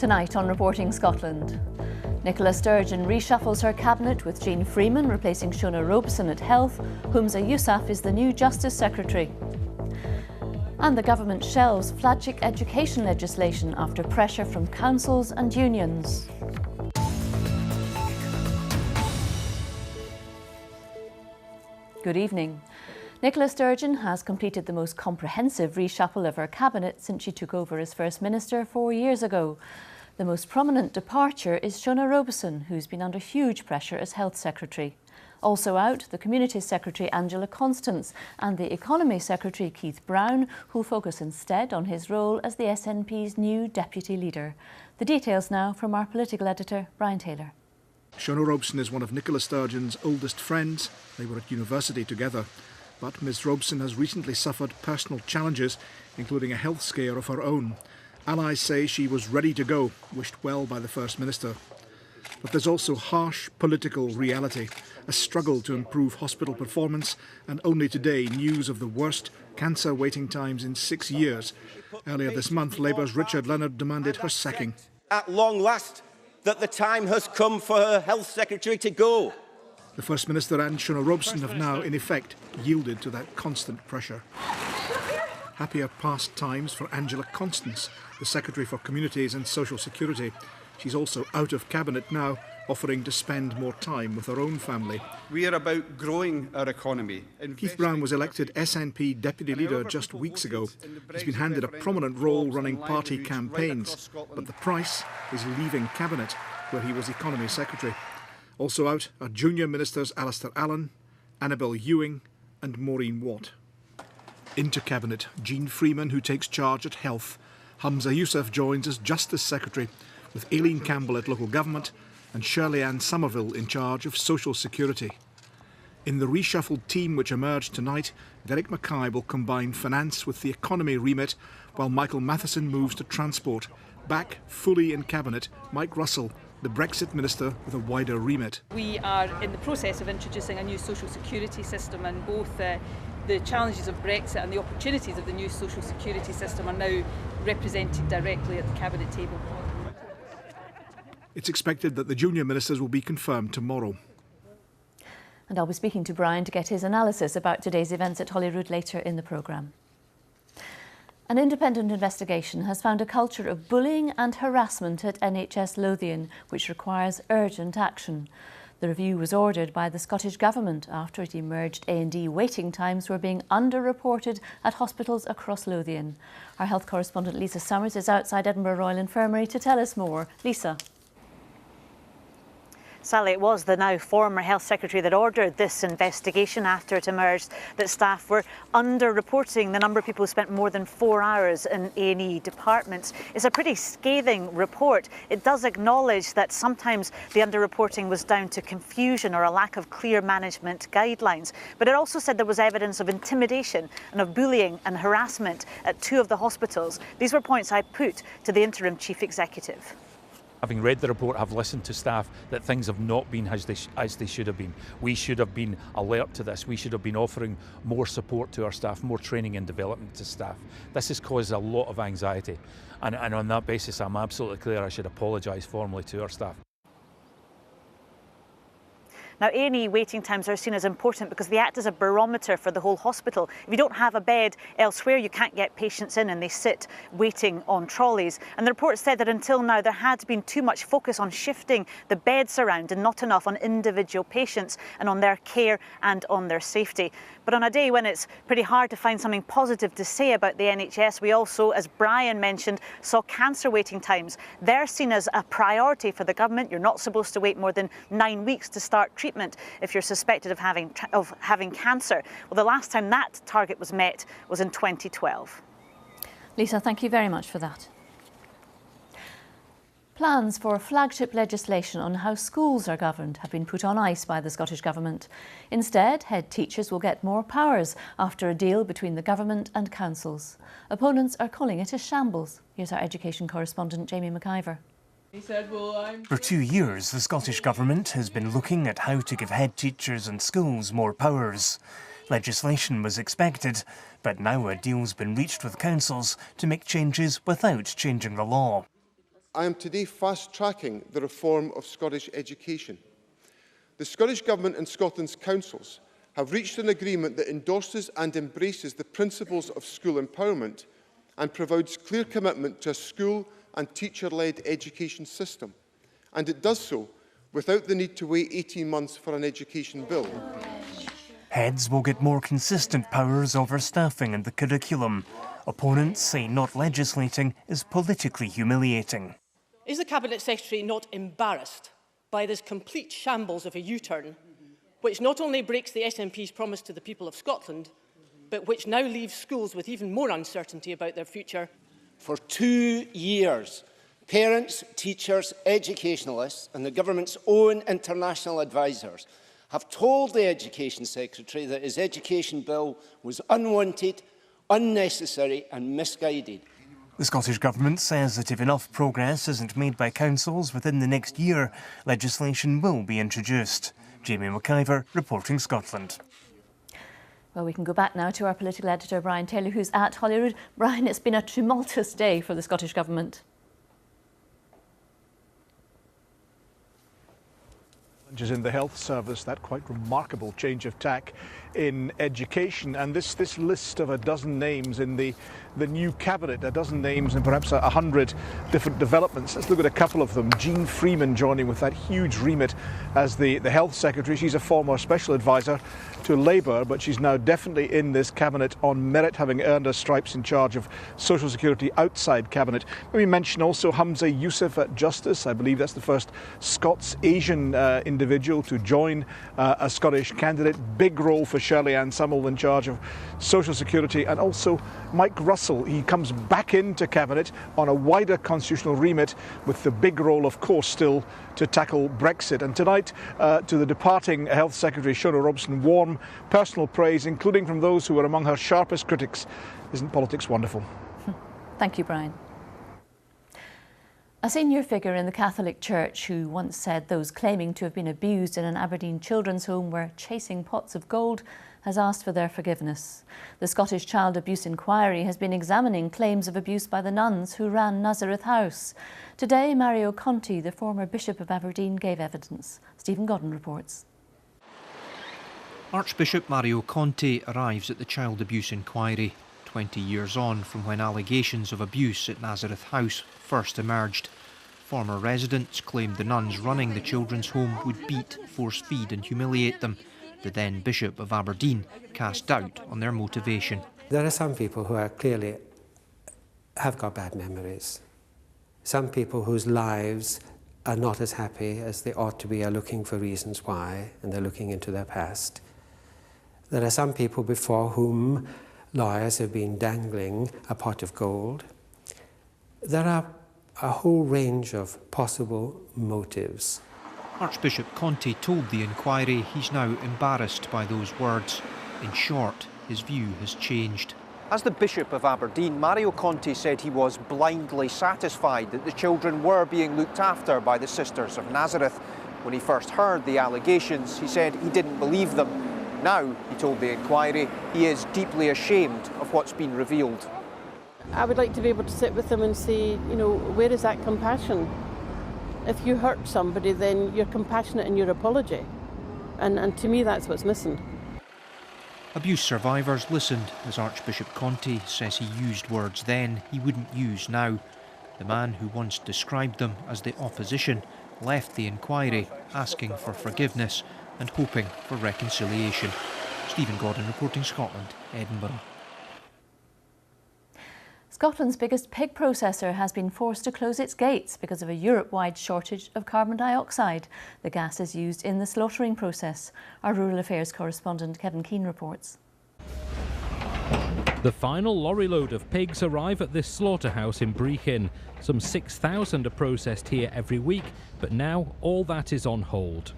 Tonight on Reporting Scotland, Nicola Sturgeon reshuffles her cabinet with Jean Freeman replacing Shona Robeson at Health. Humza Yousaf is the new Justice Secretary. And the government shelves flagship education legislation after pressure from councils and unions. Good evening. Nicola Sturgeon has completed the most comprehensive reshuffle of her cabinet since she took over as First Minister 4 years ago. The most prominent departure is Shona Robeson, who's been under huge pressure as Health Secretary. Also out, the Communities Secretary Angela Constance and the Economy Secretary Keith Brown, who'll focus instead on his role as the SNP's new Deputy Leader. The details now from our political editor, Brian Taylor. Shona Robeson is one of Nicola Sturgeon's oldest friends. They were at university together. But Ms Robeson has recently suffered personal challenges, including a health scare of her own. Allies say she was ready to go, wished well by the First Minister. But there's also harsh political reality, a struggle to improve hospital performance, and only today news of the worst cancer waiting times in 6 years. Earlier this month, Labour's Richard Leonard demanded her sacking. At long last, that the time has come for her Health Secretary to go. The First Minister and Shona Robeson have now, in effect, yielded to that constant pressure. Happier past times for Angela Constance, the Secretary for Communities and Social Security. She's also out of cabinet now, offering to spend more time with her own family. We are about growing our economy. Keith Brown was elected SNP Deputy Leader just weeks ago. He's been handed a prominent role running party campaigns, but the price is leaving cabinet, where he was Economy Secretary. Also out are junior ministers Alistair Allen, Annabel Ewing and Maureen Watt. Into cabinet, Jean Freeman, who takes charge at Health. Humza Yousaf joins as Justice Secretary, with Aileen Campbell at Local Government and Shirley Ann Somerville in charge of Social Security. In the reshuffled team which emerged tonight, Derek Mackay will combine finance with the economy remit, while Michael Matheson moves to transport. Back fully in cabinet, Mike Russell, the Brexit Minister with a wider remit. We are in the process of introducing a new social security system, and both the challenges of Brexit and the opportunities of the new social security system are now represented directly at the Cabinet table. It's expected that the junior ministers will be confirmed tomorrow. And I'll be speaking to Brian to get his analysis about today's events at Holyrood later in the programme. An independent investigation has found a culture of bullying and harassment at NHS Lothian, which requires urgent action. The review was ordered by the Scottish Government after it emerged A&E waiting times were being underreported at hospitals across Lothian. Our health correspondent Lisa Summers is outside Edinburgh Royal Infirmary to tell us more. Lisa. Sally, it was the now former Health Secretary that ordered this investigation after it emerged that staff were under-reporting the number of people who spent more than 4 hours in A&E departments. It's a pretty scathing report. It does acknowledge that sometimes the under-reporting was down to confusion or a lack of clear management guidelines. But it also said there was evidence of intimidation and of bullying and harassment at 2 of the hospitals. These were points I put to the interim chief executive. Having read the report, I've listened to staff that things have not been as they should have been. We should have been alert to this. We should have been offering more support to our staff, more training and development to staff. This has caused a lot of anxiety. And on that basis, I'm absolutely clear I should apologise formally to our staff. Now, A&E waiting times are seen as important because they act as a barometer for the whole hospital. If you don't have a bed elsewhere, you can't get patients in and they sit waiting on trolleys. And the report said that until now there had been too much focus on shifting the beds around and not enough on individual patients and on their care and on their safety. But on a day when it's pretty hard to find something positive to say about the NHS, we also, as Brian mentioned, saw cancer waiting times. They're seen as a priority for the government. You're not supposed to wait more than 9 weeks to start treatment if you're suspected of having cancer. Well, the last time that target was met was in 2012. Lisa, thank you very much for that. Plans for flagship legislation on how schools are governed have been put on ice by the Scottish Government. Instead, head teachers will get more powers after a deal between the Government and councils. Opponents are calling it a shambles. Here's our education correspondent Jamie McIver. For 2 years, the Scottish Government has been looking at how to give head teachers and schools more powers. Legislation was expected, but now a deal's been reached with councils to make changes without changing the law. I am today fast-tracking the reform of Scottish education. The Scottish Government and Scotland's councils have reached an agreement that endorses and embraces the principles of school empowerment and provides clear commitment to a school and teacher-led education system. And it does so without the need to wait 18 months for an education bill. Heads will get more consistent powers over staffing and the curriculum. Opponents say not legislating is politically humiliating. Is the Cabinet Secretary not embarrassed by this complete shambles of a U-turn, which not only breaks the SNP's promise to the people of Scotland, but which now leaves schools with even more uncertainty about their future? For 2 years, parents, teachers, educationalists and the Government's own international advisers have told the Education Secretary that his education bill was unwanted, unnecessary and misguided. The Scottish Government says that if enough progress isn't made by councils within the next year, legislation will be introduced. Jamie McIver, reporting Scotland. Well, we can go back now to our political editor, Brian Taylor, who's at Holyrood. Brian, it's been a tumultuous day for the Scottish Government. In the health service, that quite remarkable change of tack in education, and this list of a dozen names in the new cabinet, a dozen names and perhaps 100 different developments. Let's look at a couple of them. Jean Freeman joining with that huge remit as the health secretary. She's a former special advisor to Labour, but she's now definitely in this cabinet on merit, having earned her stripes in charge of social security outside cabinet. Let me mention also Hamza Youssef at Justice. I believe that's the first Scots Asian individual to join a Scottish candidate. Big role for Shirley Ann Summel in charge of social security, and also Mike Russell. He comes back into cabinet on a wider constitutional remit, with the big role, of course, still to tackle Brexit. And tonight, to the departing Health Secretary Shona Robson, warm personal praise, including from those who were among her sharpest critics. Isn't politics wonderful? Thank you, Brian. A senior figure in the Catholic Church who once said those claiming to have been abused in an Aberdeen children's home were chasing pots of gold has asked for their forgiveness. The Scottish Child Abuse Inquiry has been examining claims of abuse by the nuns who ran Nazareth House. Today, Mario Conti, the former Bishop of Aberdeen, gave evidence. Stephen Godden reports. Archbishop Mario Conti arrives at the Child Abuse Inquiry, 20 years on from when allegations of abuse at Nazareth House first emerged. Former residents claimed the nuns running the children's home would beat, force-feed and humiliate them. The then Bishop of Aberdeen cast doubt on their motivation. There are some people who are clearly have got bad memories. Some people whose lives are not as happy as they ought to be, are looking for reasons why, and they're looking into their past. There are some people before whom lawyers have been dangling a pot of gold. There are a whole range of possible motives. Archbishop Conti told the inquiry he's now embarrassed by those words. In short, his view has changed. As the Bishop of Aberdeen, Mario Conti said he was blindly satisfied that the children were being looked after by the Sisters of Nazareth. When he first heard the allegations, he said he didn't believe them. Now, he told the inquiry, he is deeply ashamed of what's been revealed. I would like to be able to sit with them and say, you know, where is that compassion? If you hurt somebody, then you're compassionate in your apology. And to me, that's what's missing. Abuse survivors listened as Archbishop Conti says he used words then he wouldn't use now. The man who once described them as the opposition left the inquiry asking for forgiveness and hoping for reconciliation. Stephen Gordon reporting Scotland, Edinburgh. Scotland's biggest pig processor has been forced to close its gates because of a Europe-wide shortage of carbon dioxide. The gas is used in the slaughtering process. Our Rural Affairs correspondent Kevin Keane reports. The final lorry load of pigs arrive at this slaughterhouse in Brechin. Some 6,000 are processed here every week, but now all that is on hold.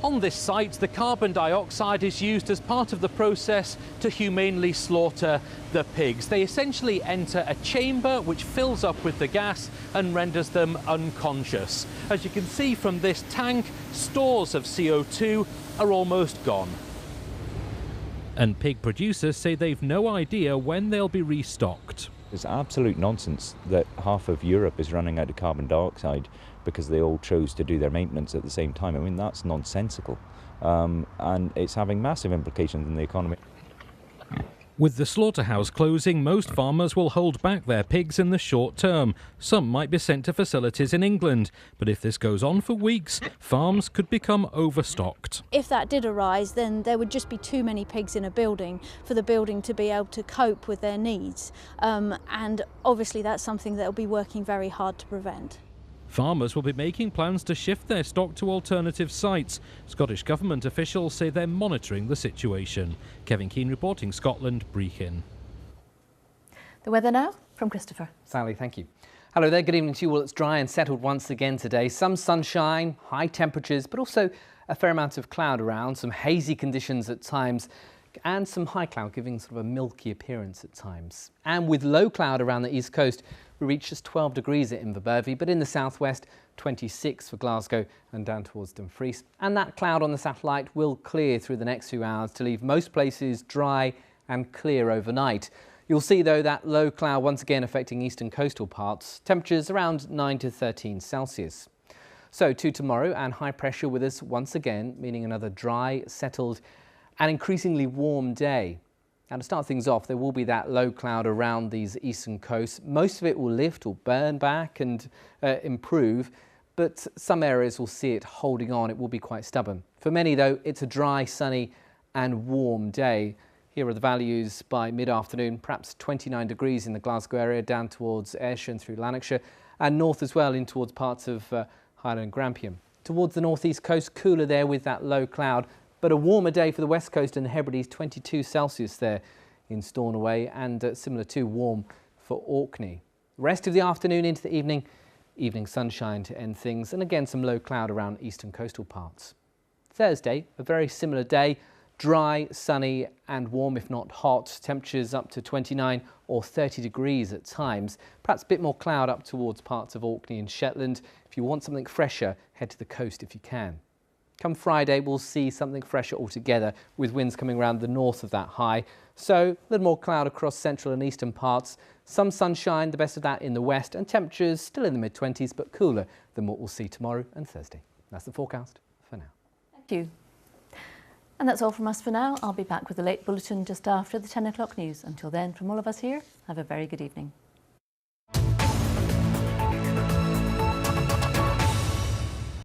On this site, the carbon dioxide is used as part of the process to humanely slaughter the pigs. They essentially enter a chamber which fills up with the gas and renders them unconscious. As you can see from this tank, stores of CO2 are almost gone. And pig producers say they've no idea when they'll be restocked. It's absolute nonsense that half of Europe is running out of carbon dioxide because they all chose to do their maintenance at the same time. I mean, that's nonsensical, and it's having massive implications in the economy. With the slaughterhouse closing, most farmers will hold back their pigs in the short term. Some might be sent to facilities in England. But if this goes on for weeks, farms could become overstocked. If that did arise, then there would just be too many pigs in a building for the building to be able to cope with their needs. And obviously that's something that will be working very hard to prevent. Farmers will be making plans to shift their stock to alternative sites. Scottish Government officials say they're monitoring the situation. Kevin Keane reporting, Scotland, Brechin. The weather now from Christopher. Sally, thank you. Hello there, good evening to you. Well, it's dry and settled once again today. Some sunshine, high temperatures, but also a fair amount of cloud around, some hazy conditions at times, and some high cloud giving sort of a milky appearance at times. And with low cloud around the east coast, we reach just 12 degrees at Inverbervie, but in the southwest, 26 for Glasgow and down towards Dumfries. And that cloud on the satellite will clear through the next few hours to leave most places dry and clear overnight. You'll see, though, that low cloud once again affecting eastern coastal parts, temperatures around 9 to 13 Celsius. So to tomorrow, and high pressure with us once again, meaning another dry, settled and increasingly warm day. Now, to start things off, there will be that low cloud around these eastern coasts. Most of it will lift or burn back and improve, but some areas will see it holding on. It will be quite stubborn. For many, though, it's a dry, sunny and warm day. Here are the values by mid-afternoon, perhaps 29 degrees in the Glasgow area, down towards Ayrshire and through Lanarkshire, and north as well in towards parts of Highland and Grampian. Towards the northeast coast, cooler there with that low cloud, but a warmer day for the west coast and the Hebrides, 22 Celsius there in Stornoway, and similar to warm for Orkney. The rest of the afternoon into the evening, evening sunshine to end things, and again some low cloud around eastern coastal parts. Thursday, a very similar day, dry, sunny and warm, if not hot. Temperatures up to 29 or 30 degrees at times. Perhaps a bit more cloud up towards parts of Orkney and Shetland. If you want something fresher, head to the coast if you can. Come Friday, we'll see something fresher altogether, with winds coming around the north of that high. So a little more cloud across central and eastern parts. Some sunshine, the best of that in the west, and temperatures still in the mid-20s, but cooler than what we'll see tomorrow and Thursday. That's the forecast for now. Thank you. And that's all from us for now. I'll be back with the late bulletin just after the 10 o'clock news. Until then, from all of us here, have a very good evening.